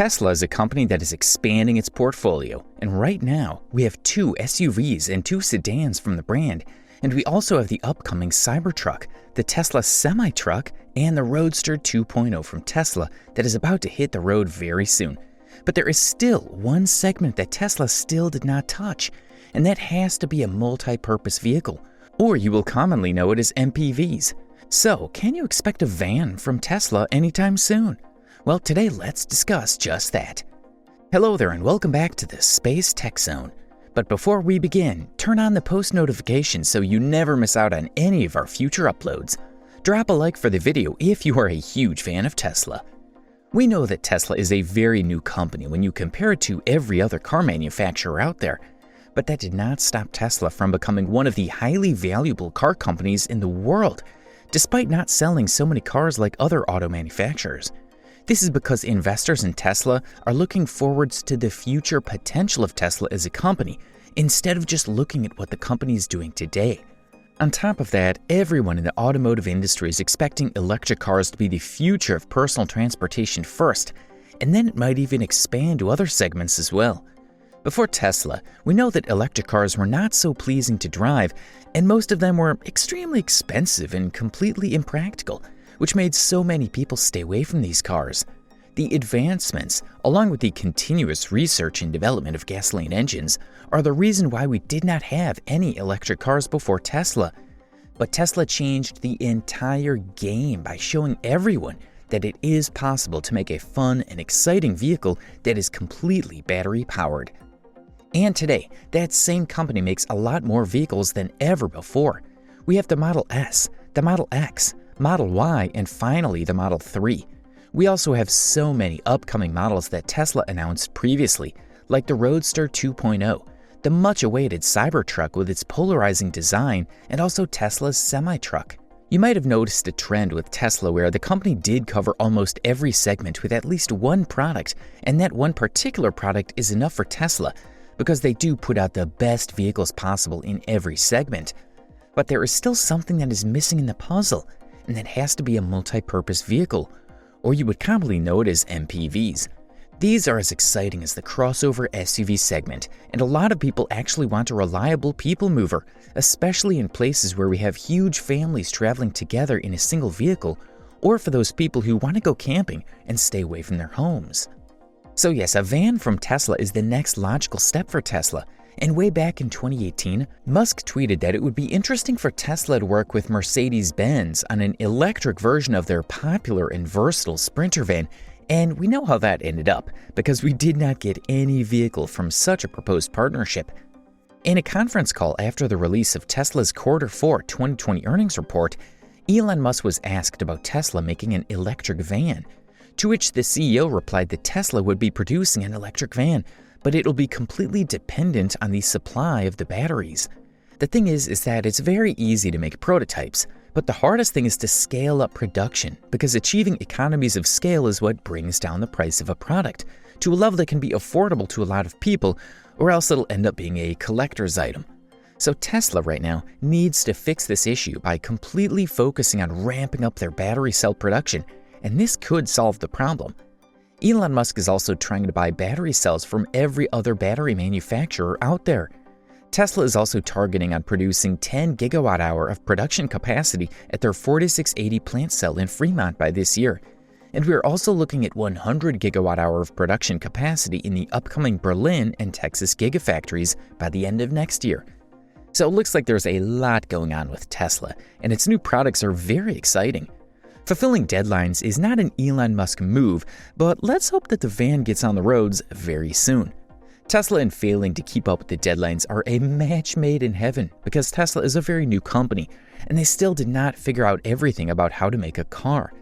Tesla is a company that is expanding its portfolio, and right now we have 2 SUVs and 2 sedans from the brand, and we also have the upcoming Cybertruck, the Tesla semi-truck, and the Roadster 2.0 from Tesla that is about to hit the road very soon. But there is still one segment that Tesla still did not touch, and that has to be a multi-purpose vehicle, or you will commonly know it as MPVs. So, can you expect a van from Tesla anytime soon? Well, today let's discuss just that. Hello there and welcome back to the Space TechZone. But before we begin, turn on the post notifications so you never miss out on any of our future uploads. Drop a like for the video if you are a huge fan of Tesla. We know that Tesla is a very new company when you compare it to every other car manufacturer out there, but that did not stop Tesla from becoming one of the highly valuable car companies in the world, despite not selling so many cars like other auto manufacturers. This is because investors in Tesla are looking forwards to the future potential of Tesla as a company, instead of just looking at what the company is doing today. On top of that, everyone in the automotive industry is expecting electric cars to be the future of personal transportation first, and then it might even expand to other segments as well. Before Tesla, we know that electric cars were not so pleasing to drive, and most of them were extremely expensive and completely impractical, which made so many people stay away from these cars. The advancements, along with the continuous research and development of gasoline engines, are the reason why we did not have any electric cars before Tesla. But Tesla changed the entire game by showing everyone that it is possible to make a fun and exciting vehicle that is completely battery-powered. And today, that same company makes a lot more vehicles than ever before. We have the Model S, the Model X, Model Y, and finally the Model 3. We also have so many upcoming models that Tesla announced previously, like the Roadster 2.0, the much-awaited Cybertruck with its polarizing design, and also Tesla's semi-truck. You might have noticed a trend with Tesla where the company did cover almost every segment with at least one product, and that one particular product is enough for Tesla, because they do put out the best vehicles possible in every segment. But there is still something that is missing in the puzzle, and that has to be a multi-purpose vehicle, or you would commonly know it as MPVs. These are as exciting as the crossover SUV segment, and a lot of people actually want a reliable people mover, especially in places where we have huge families traveling together in a single vehicle, or for those people who want to go camping and stay away from their homes. So yes, a van from Tesla is the next logical step for Tesla. And way back in 2018, Musk tweeted that it would be interesting for Tesla to work with Mercedes-Benz on an electric version of their popular and versatile Sprinter van, and we know how that ended up, because we did not get any vehicle from such a proposed partnership. In a conference call after the release of Tesla's Q4 2020 earnings report, Elon Musk was asked about Tesla making an electric van, to which the CEO replied that Tesla would be producing an electric van, but it'll be completely dependent on the supply of the batteries. The thing is that it's very easy to make prototypes, but the hardest thing is to scale up production, because achieving economies of scale is what brings down the price of a product to a level that can be affordable to a lot of people, or else it'll end up being a collector's item. So Tesla right now needs to fix this issue by completely focusing on ramping up their battery cell production, and this could solve the problem. Elon Musk is also trying to buy battery cells from every other battery manufacturer out there. Tesla is also targeting on producing 10 gigawatt-hour of production capacity at their 4680 plant cell in Fremont by this year. And we are also looking at 100 gigawatt-hour of production capacity in the upcoming Berlin and Texas gigafactories by the end of next year. So it looks like there's a lot going on with Tesla, and its new products are very exciting. Fulfilling deadlines is not an Elon Musk move, but let's hope that the van gets on the roads very soon. Tesla and failing to keep up with the deadlines are a match made in heaven, because Tesla is a very new company, and they still did not figure out everything about how to make a car.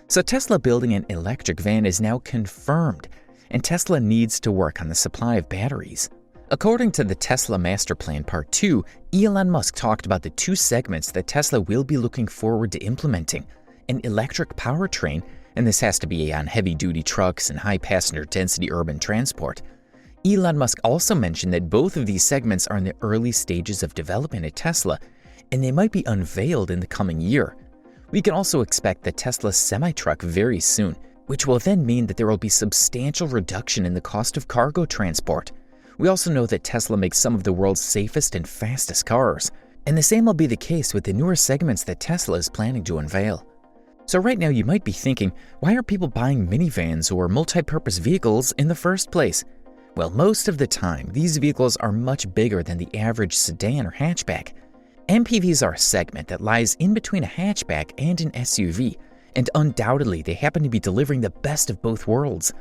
So Tesla building an electric van is now confirmed, and Tesla needs to work on the supply of batteries. According to the Tesla Master Plan Part 2, Elon Musk talked about the 2 segments that Tesla will be looking forward to implementing: an electric powertrain, and this has to be on heavy-duty trucks and high-passenger density urban transport. Elon Musk also mentioned that both of these segments are in the early stages of development at Tesla, and they might be unveiled in the coming year. We can also expect the Tesla semi-truck very soon, which will then mean that there will be substantial reduction in the cost of cargo transport. We also know that Tesla makes some of the world's safest and fastest cars, and the same will be the case with the newer segments that Tesla is planning to unveil. So right now you might be thinking, why are people buying minivans or multi-purpose vehicles in the first place? Well, most of the time, these vehicles are much bigger than the average sedan or hatchback. MPVs are a segment that lies in between a hatchback and an SUV, and undoubtedly they happen to be delivering the best of both worlds.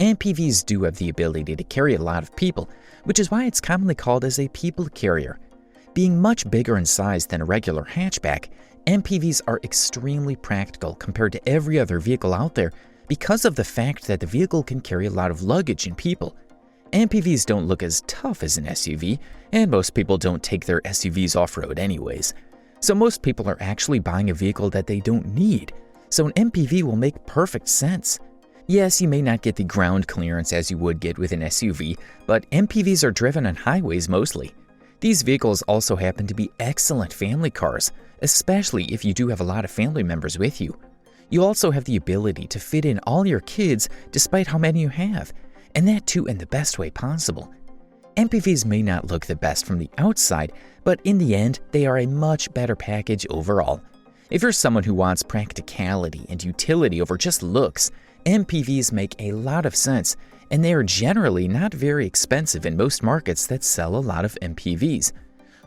MPVs do have the ability to carry a lot of people, which is why it's commonly called as a people carrier. Being much bigger in size than a regular hatchback, MPVs are extremely practical compared to every other vehicle out there because of the fact that the vehicle can carry a lot of luggage and people. MPVs don't look as tough as an SUV, and most people don't take their SUVs off-road anyways. So most people are actually buying a vehicle that they don't need, so an MPV will make perfect sense. Yes, you may not get the ground clearance as you would get with an SUV, but MPVs are driven on highways mostly. These vehicles also happen to be excellent family cars, especially if you do have a lot of family members with you. You also have the ability to fit in all your kids despite how many you have, and that too in the best way possible. MPVs may not look the best from the outside, but in the end, they are a much better package overall. If you're someone who wants practicality and utility over just looks, MPVs make a lot of sense, and they are generally not very expensive in most markets that sell a lot of MPVs.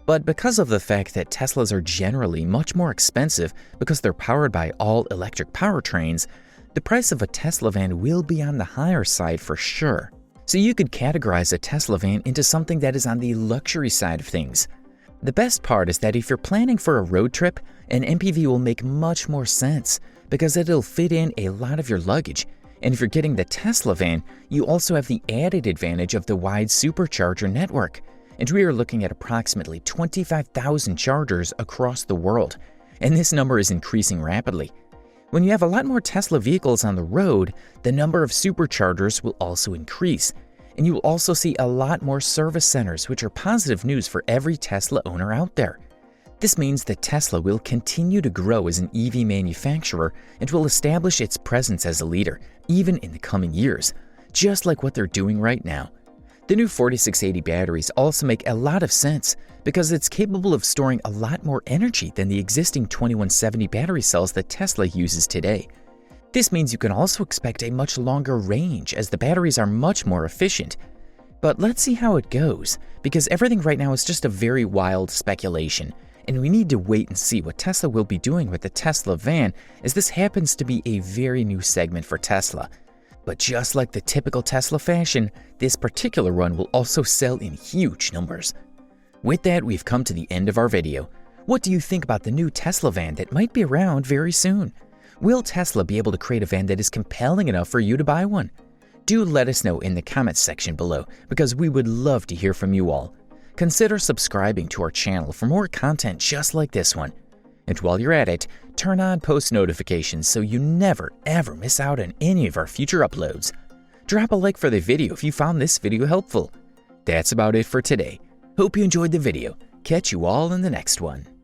But because of the fact that Teslas are generally much more expensive because they're powered by all-electric powertrains, the price of a Tesla van will be on the higher side for sure. So you could categorize a Tesla van into something that is on the luxury side of things. The best part is that if you're planning for a road trip, an MPV will make much more sense because it'll fit in a lot of your luggage. And if you're getting the Tesla van, you also have the added advantage of the wide supercharger network. And we are looking at approximately 25,000 chargers across the world. And this number is increasing rapidly. When you have a lot more Tesla vehicles on the road, the number of superchargers will also increase. And you will also see a lot more service centers, which are positive news for every Tesla owner out there. This means that Tesla will continue to grow as an EV manufacturer and will establish its presence as a leader, even in the coming years, just like what they're doing right now. The new 4680 batteries also make a lot of sense because it's capable of storing a lot more energy than the existing 2170 battery cells that Tesla uses today. This means you can also expect a much longer range as the batteries are much more efficient. But let's see how it goes, because everything right now is just a very wild speculation, and we need to wait and see what Tesla will be doing with the Tesla van, as this happens to be a very new segment for Tesla. But just like the typical Tesla fashion, this particular one will also sell in huge numbers. With that, we've come to the end of our video. What do you think about the new Tesla van that might be around very soon? Will Tesla be able to create a van that is compelling enough for you to buy one? Do let us know in the comments section below, because we would love to hear from you all. Consider subscribing to our channel for more content just like this one. And while you're at it, turn on post notifications so you never ever miss out on any of our future uploads. Drop a like for the video if you found this video helpful. That's about it for today. Hope you enjoyed the video. Catch you all in the next one.